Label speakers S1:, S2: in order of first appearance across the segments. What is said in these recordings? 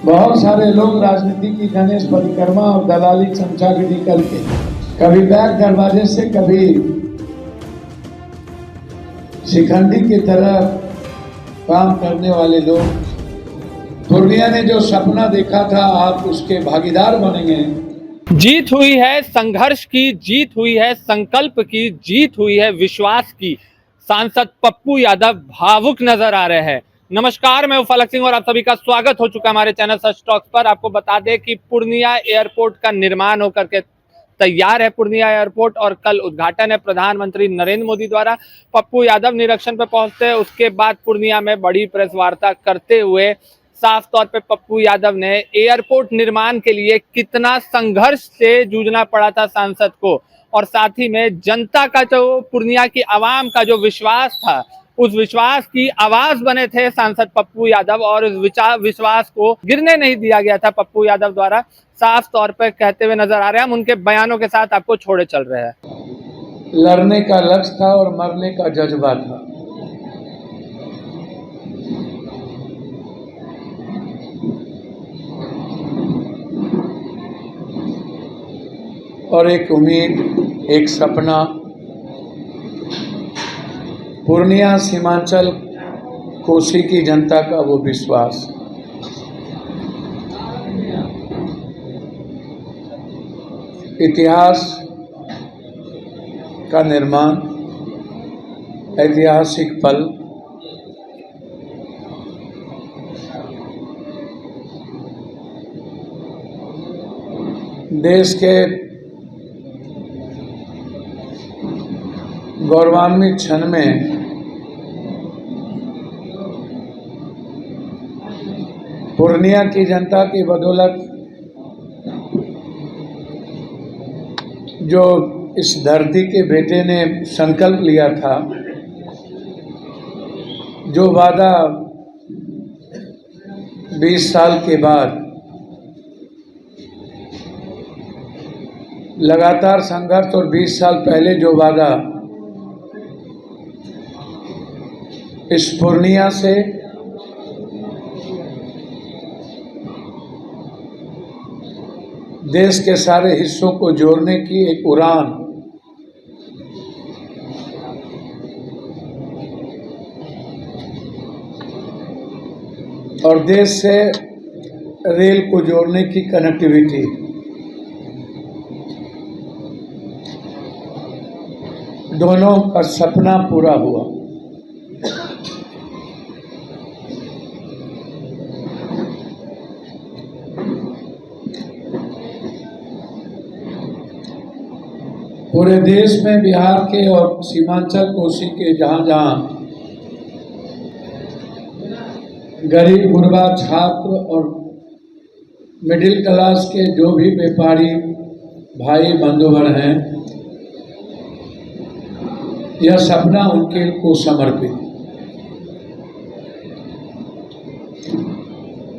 S1: बहुत सारे लोग राजनीति की गणेश परिक्रमा और दलाली चमचागिरी करके कभी बैक दरवाजे से कभी शिखंडी की तरह काम करने वाले लोग, पूर्णिया ने जो सपना देखा था आप उसके भागीदार बनेंगे।
S2: जीत हुई है संघर्ष की, जीत हुई है संकल्प की, जीत हुई है विश्वास की। सांसद पप्पू यादव भावुक नजर आ रहे हैं। नमस्कार, मैं फलक सिंह और आप सभी का स्वागत हो चुका है हमारे चैनल सच टॉक्स पर। आपको बता दें कि पूर्णिया एयरपोर्ट का निर्माण होकर के तैयार है पूर्णिया एयरपोर्ट, और कल उद्घाटन है प्रधानमंत्री नरेंद्र मोदी द्वारा। पप्पू यादव निरीक्षण पर पहुंचते हैं, उसके बाद पूर्णिया में बड़ी प्रेस वार्ता करते हुए साफ तौर पे पप्पू यादव ने एयरपोर्ट निर्माण के लिए कितना संघर्ष से जूझना पड़ा था सांसद को, और साथ ही में जनता का जो पूर्णिया की आवाम का जो विश्वास था, उस विश्वास की आवाज बने थे सांसद पप्पू यादव, और उस विश्वास को गिरने नहीं दिया गया था पप्पू यादव द्वारा, साफ तौर पर कहते हुए नजर आ रहे हैं। हम उनके बयानों के साथ आपको छोड़े चल रहे हैं।
S1: लड़ने का लक्ष्य था और मरने का जज्बा था। और एक उम्मीद, एक सपना, पूर्णिया सीमांचल कोसी की जनता का वो विश्वास। इतिहास का निर्माण, ऐतिहासिक पल, देश के गौरवान्वित क्षण में पूर्णिया की जनता की बदौलत जो इस धरती के बेटे ने संकल्प लिया था, जो वादा 20 साल के बाद लगातार संघर्ष और 20 साल पहले जो वादा इस पूर्णिया से देश के सारे हिस्सों को जोड़ने की एक उड़ान, और देश से रेल को जोड़ने की कनेक्टिविटी, दोनों का सपना पूरा हुआ। पूरे देश में बिहार के और सीमांचल कोसी के जहाँ जहाँ गरीब गुरबा छात्र और मिडिल क्लास के जो भी व्यापारी भाई बंधुवर हैं, यह सपना उनके को समर्पित।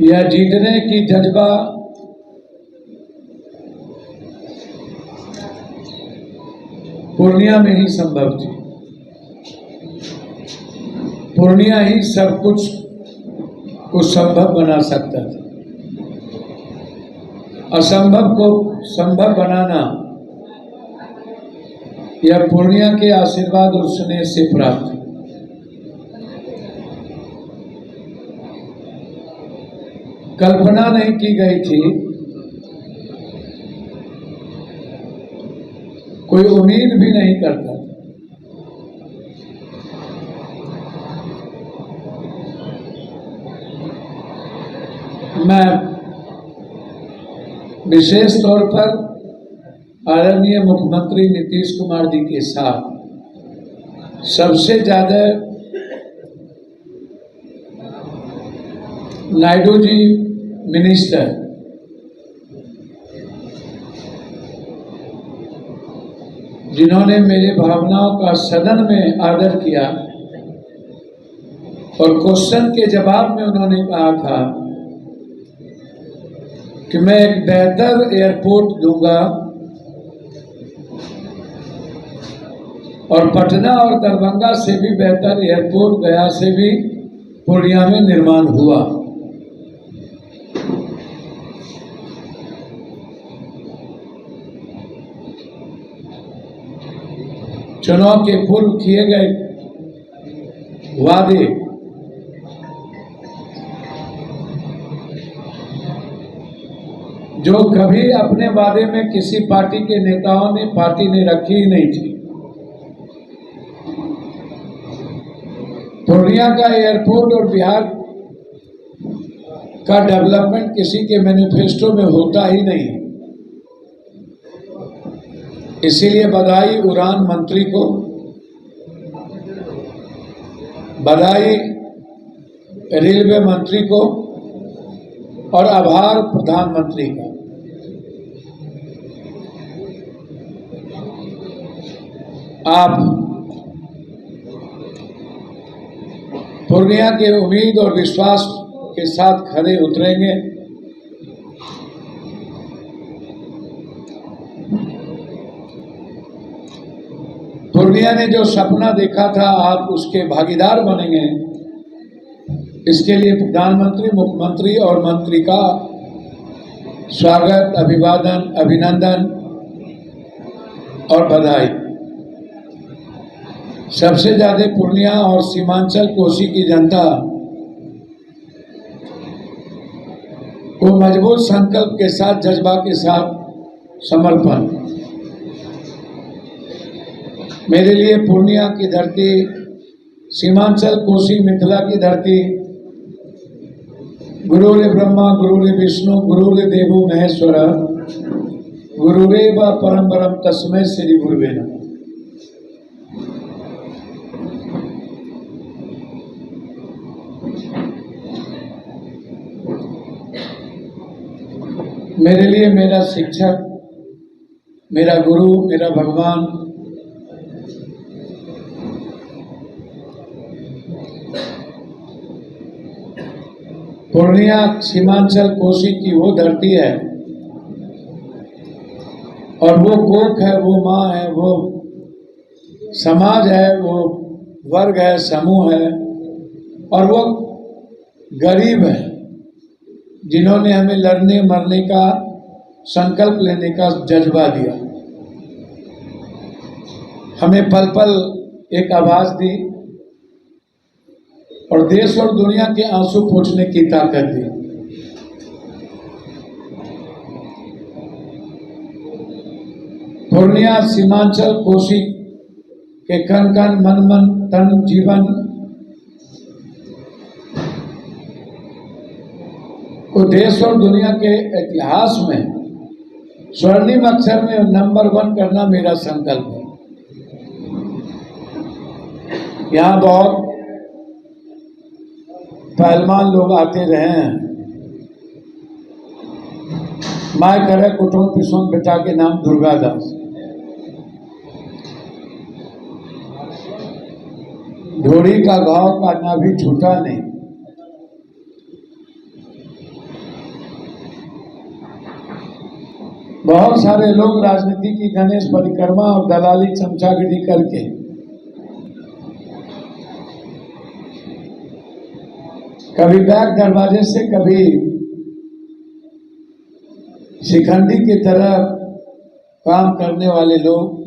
S1: यह जीतने की जज्बा पूर्णिया में ही संभव थी। पूर्णिया ही सब कुछ को संभव बना सकता था। असंभव को संभव बनाना यह पूर्णिया के आशीर्वाद और स्नेह से प्राप्त। कल्पना नहीं की गई थी, कोई उम्मीद भी नहीं करता था। मैं विशेष तौर पर आदरणीय मुख्यमंत्री नीतीश कुमार जी के साथ सबसे ज्यादा नायडू जी मिनिस्टर, जिन्होंने मेरी भावनाओं का सदन में आदर किया, और क्वेश्चन के जवाब में उन्होंने कहा था कि मैं एक बेहतर एयरपोर्ट दूंगा और पटना और दरभंगा से भी बेहतर एयरपोर्ट गया से भी पूर्णिया में निर्माण हुआ। चुनाव के पूर्व किए गए वादे जो कभी अपने वादे में किसी पार्टी के नेताओं ने पार्टी ने रखी ही नहीं थी। पूर्णिया का एयरपोर्ट और बिहार का डेवलपमेंट किसी के मैनिफेस्टो में होता ही नहीं। इसीलिए बधाई उड़ान मंत्री को, बधाई रेलवे मंत्री को और आभार प्रधानमंत्री का। आप पूर्णिया के उम्मीद और विश्वास के साथ खड़े उतरेंगे। पूर्णिया ने जो सपना देखा था, आप उसके भागीदार बनेंगे। इसके लिए प्रधानमंत्री, मुख्यमंत्री और मंत्री का स्वागत, अभिवादन, अभिनंदन और बधाई। सबसे ज्यादा पूर्णिया और सीमांचल कोसी की जनता को मजबूत संकल्प के साथ, जज्बा के साथ समर्पण। मेरे लिए पूर्णिया की धरती, सीमांचल कोसी मिथिला की धरती, गुरुरे ब्रह्मा गुरुरे विष्णु गुरुरे देवो महेश्वर गुरुरेव परमबरम तस्मै श्री गुरुवे नमः। मेरे लिए मेरा शिक्षक, मेरा गुरु, मेरा भगवान पूर्णिया सीमांचल कोसी की वो धरती है और वो कोख है, वो माँ है, वो समाज है, वो वर्ग है, समूह है और वो गरीब है जिन्होंने हमें लड़ने मरने का संकल्प लेने का जज्बा दिया, हमें पल पल एक आवाज दी और देश और दुनिया के आंसू पोंछने की ताकत दी। पूर्णिया सीमांचल कोसी के कण कण, मन मन, तन, जीवन को देश और दुनिया के इतिहास में स्वर्णिम अक्षर में नंबर 1 करना मेरा संकल्प है। यहाँ बहुत पहलवान लोग आते रहे हैं। माय करे कुटुम पिसों बेटा के नाम दुर्गादास। ढोरी का घाव का नाभि छूटा नहीं। बहुत सारे लोग राजनीति की गणेश परिक्रमा और दलाली चमचागिरी करके कभी बैक दरवाजे से, कभी शिखंडी की तरह काम करने वाले लोग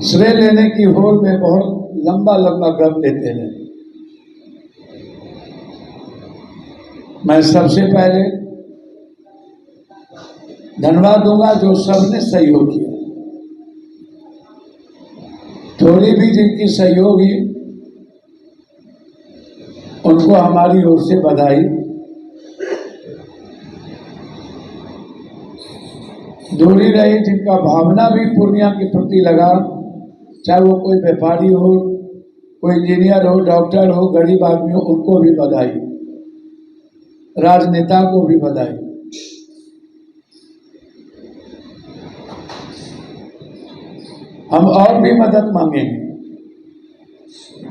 S1: श्रेय लेने की होड़ में बहुत लंबा लंबा गप देते हैं। मैं सबसे पहले धन्यवाद दूंगा जो सबने सहयोग किया। थोड़ी भी जिनकी सहयोगी, उनको हमारी ओर से बधाई। दूरी रही जिनका भावना भी पूर्णिया के प्रति लगा, चाहे वो कोई व्यापारी हो, कोई इंजीनियर हो, डॉक्टर हो, गरीब आदमी हो, उनको भी बधाई। राजनेता को भी बधाई। हम और भी मदद मांगेंगे,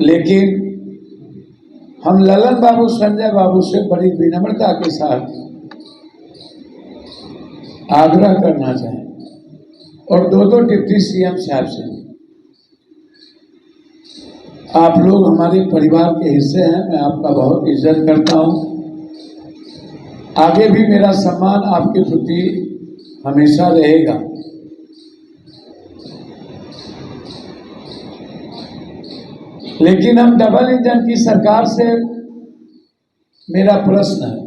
S1: लेकिन हम ललन बाबू, संजय बाबू से बड़ी विनम्रता के साथ आग्रह करना चाहें और दो डिप्टी सीएम साहब से, आप लोग हमारे परिवार के हिस्से हैं। मैं आपका बहुत इज्जत करता हूं। आगे भी मेरा सम्मान आपके प्रति हमेशा रहेगा। लेकिन हम डबल इंजन की सरकार से मेरा प्रश्न है,